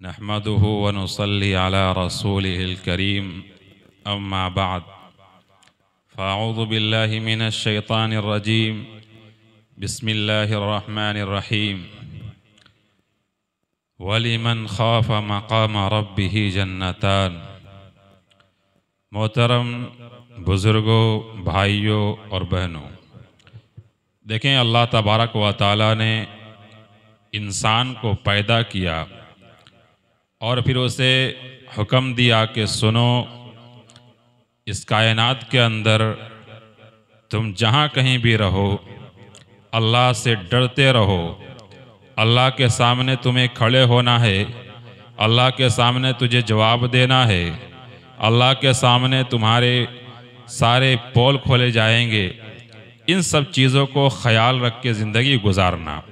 नहमदुहु व नुसल्ली अला रसूलिहिल करीम अम्मा बाद फ़अऊज़ु बिल्लाहि मिनश शैतानिर रजीम बिस्मिल्लाहिर रहमानिर रहीम वलिमन खाफ़ मक़ाम रब्बिही जन्नतान। मोहतरम बुज़ुर्गों, भाइयों और बहनों, देखें अल्लाह तबारक व तआला ने इंसान को पैदा किया और फिर उसे हुक्म दिया कि सुनो, इस कायनात के अंदर तुम जहाँ कहीं भी रहो अल्लाह से डरते रहो। अल्लाह के सामने तुम्हें खड़े होना है, अल्लाह के सामने तुझे जवाब देना है, अल्लाह के सामने तुम्हारे सारे पोल खोले जाएंगे। इन सब चीज़ों को ख्याल रख के ज़िंदगी गुजारना।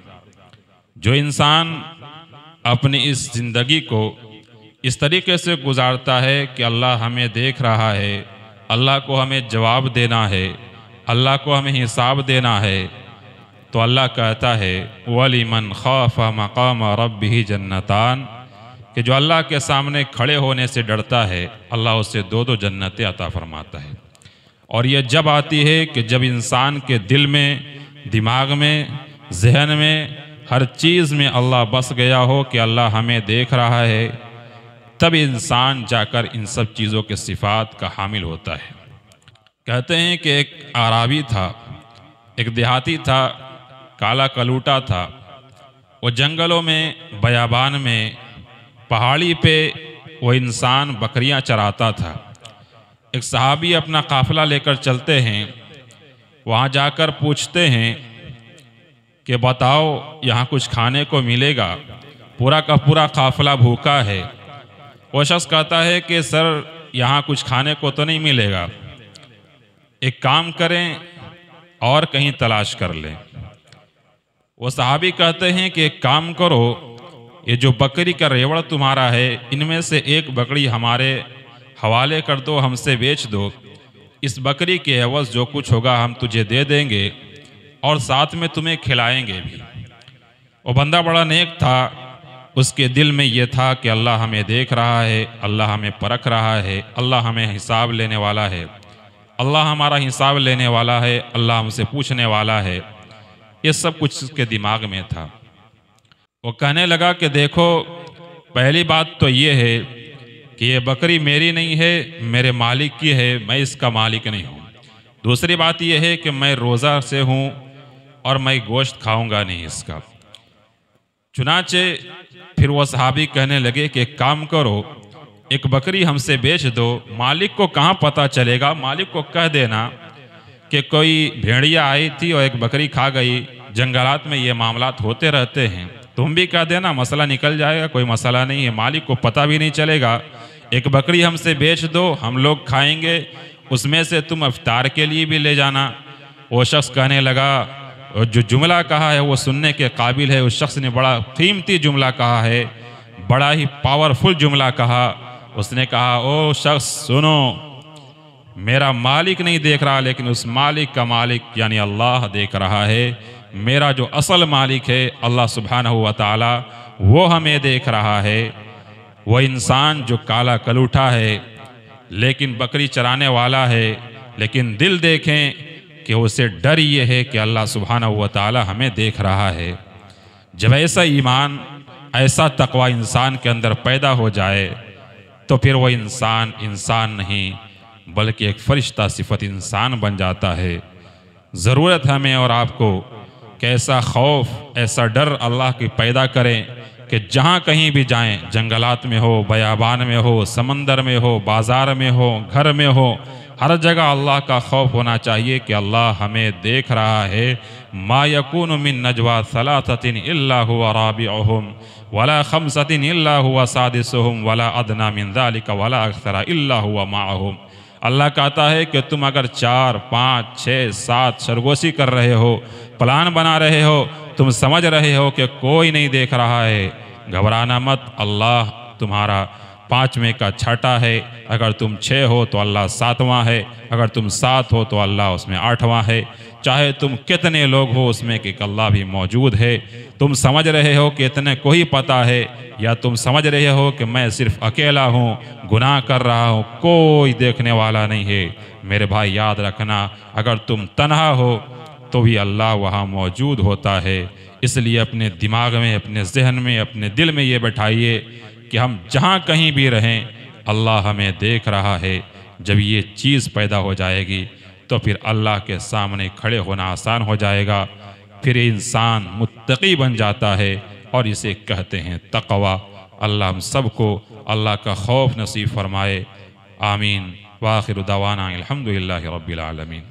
जो इंसान अपनी इस ज़िंदगी को इस तरीके से गुजारता है कि अल्लाह हमें देख रहा है, अल्लाह को हमें जवाब देना है, अल्लाह को हमें हिसाब देना है, तो अल्लाह कहता है वलिमन खाफ़ मक़ाम रब्बिही जन्नतान, कि जो अल्लाह के सामने खड़े होने से डरता है अल्लाह उससे दो दो जन्नतें अता फरमाता है। और यह जब आती है कि जब इंसान के दिल में, दिमाग में, जहन में, हर चीज़ में अल्लाह बस गया हो कि अल्लाह हमें देख रहा है, तब इंसान जाकर इन सब चीज़ों के सिफ़ात का हामिल होता है। कहते हैं कि एक आराबी था, एक देहाती था, काला कलूटा था। वो जंगलों में, बयाबान में, पहाड़ी पे वो इंसान बकरियां चराता था। एक सहाबी अपना काफ़िला लेकर चलते हैं, वहाँ जाकर पूछते हैं कि बताओ यहाँ कुछ खाने को मिलेगा, पूरा का पूरा काफ़िला भूखा है। वो शख्स कहता है कि सर यहाँ कुछ खाने को तो नहीं मिलेगा, एक काम करें और कहीं तलाश कर लें। वो सहाबी कहते हैं कि एक काम करो, ये जो बकरी का रेवड़ तुम्हारा है इनमें से एक बकरी हमारे हवाले कर दो, हमसे बेच दो। इस बकरी के एवज़ जो कुछ होगा हम तुझे दे देंगे और साथ में तुम्हें खिलाएंगे भी। वो बंदा बड़ा नेक था, उसके दिल में ये था कि अल्लाह हमें देख रहा है, अल्लाह हमें परख रहा है, अल्लाह हमें हिसाब लेने वाला है, अल्लाह हमारा हिसाब लेने वाला है, अल्लाह हमसे पूछने वाला है। ये सब कुछ उसके दिमाग में था। वो कहने लगा कि देखो, पहली बात तो ये है कि ये बकरी मेरी नहीं है, मेरे मालिक की है, मैं इसका मालिक नहीं हूँ। दूसरी बात यह है कि मैं रोज़ा से हूँ और मैं गोश्त खाऊंगा नहीं इसका। चुनाचे फिर वो सहाबी कहने लगे कि एक काम करो, एक बकरी हमसे बेच दो, मालिक को कहाँ पता चलेगा, मालिक को कह देना कि कोई भेड़िया आई थी और एक बकरी खा गई। जंगलात में ये मामलात होते रहते हैं, तुम भी कह देना, मसला निकल जाएगा, कोई मसला नहीं है, मालिक को पता भी नहीं चलेगा। एक बकरी हमसे बेच दो, हम लोग खाएंगे, उसमें से तुम इफ्तार के लिए भी ले जाना। वो शख्स कहने लगा, और जो जुमला कहा है वो सुनने के काबिल है। उस शख्स ने बड़ा कीमती जुमला कहा है, बड़ा ही पावरफुल जुमला कहा। उसने कहा, ओ शख्स सुनो, मेरा मालिक नहीं देख रहा, लेकिन उस मालिक का मालिक यानी अल्लाह देख रहा है। मेरा जो असल मालिक है अल्लाह सुब्हानहू व तआला, वो हमें देख रहा है। वो इंसान जो काला कलूठा है लेकिन बकरी चराने वाला है, लेकिन दिल देखें कि उसे डर ये है कि अल्लाह सुब्हानहू व तआला हमें देख रहा है। जब ऐसा ईमान, ऐसा तक़वा इंसान के अंदर पैदा हो जाए तो फिर वो इंसान इंसान नहीं बल्कि एक फ़रिश्ता सिफ़त इंसान बन जाता है। ज़रूरत है हमें और आपको कि ऐसा खौफ, ऐसा डर अल्लाह की पैदा करें कि जहाँ कहीं भी जाएं, जंगलात में हो, बयाबान में हो, समंदर में हो, बाज़ार में हो, घर में हो, हर जगह अल्लाह का खौफ होना चाहिए कि अल्लाह हमें देख रहा है। मा यकूनु मिन नजवा सलासतिन इल्ला हुवा राबिउहुम वला खमसतिन इल्ला हुवा सादिसुहुम वला अदना मिन ज़ालिका वला अक्सरा इल्ला हुवा माअहुम। अल्लाह कहता है कि तुम अगर 4, 5, 6, 7 सरगोशी कर रहे हो, प्लान बना रहे हो, तुम समझ रहे हो कि कोई नहीं देख रहा है, घबराना मत, अल्लाह तुम्हारा 5वें का छठा है, अगर तुम 6 हो तो अल्लाह 7वां है, अगर तुम 7 हो तो अल्लाह उसमें 8वां है। चाहे तुम कितने लोग हो उसमें कि अल्लाह भी मौजूद है। तुम समझ रहे हो कि इतने को ही पता है, या तुम समझ रहे हो कि मैं सिर्फ अकेला हूँ, गुनाह कर रहा हूँ, कोई देखने वाला नहीं है। मेरे भाई याद रखना, अगर तुम तन्हा हो तो भी अल्लाह वहाँ मौजूद होता है। इसलिए अपने दिमाग में, अपने जहन में, अपने दिल में ये बैठाइए कि हम जहाँ कहीं भी रहें अल्लाह हमें देख रहा है। जब ये चीज़ पैदा हो जाएगी तो फिर अल्लाह के सामने खड़े होना आसान हो जाएगा। फिर इंसान मुत्तकी बन जाता है और इसे कहते हैं तक़वा। अल्लाह हम सबको अल्लाह का खौफ नसीब फरमाए। आमीन। वाखिर दावाना अल्हम्दुलिल्लाहि रब्बिल आलमीन।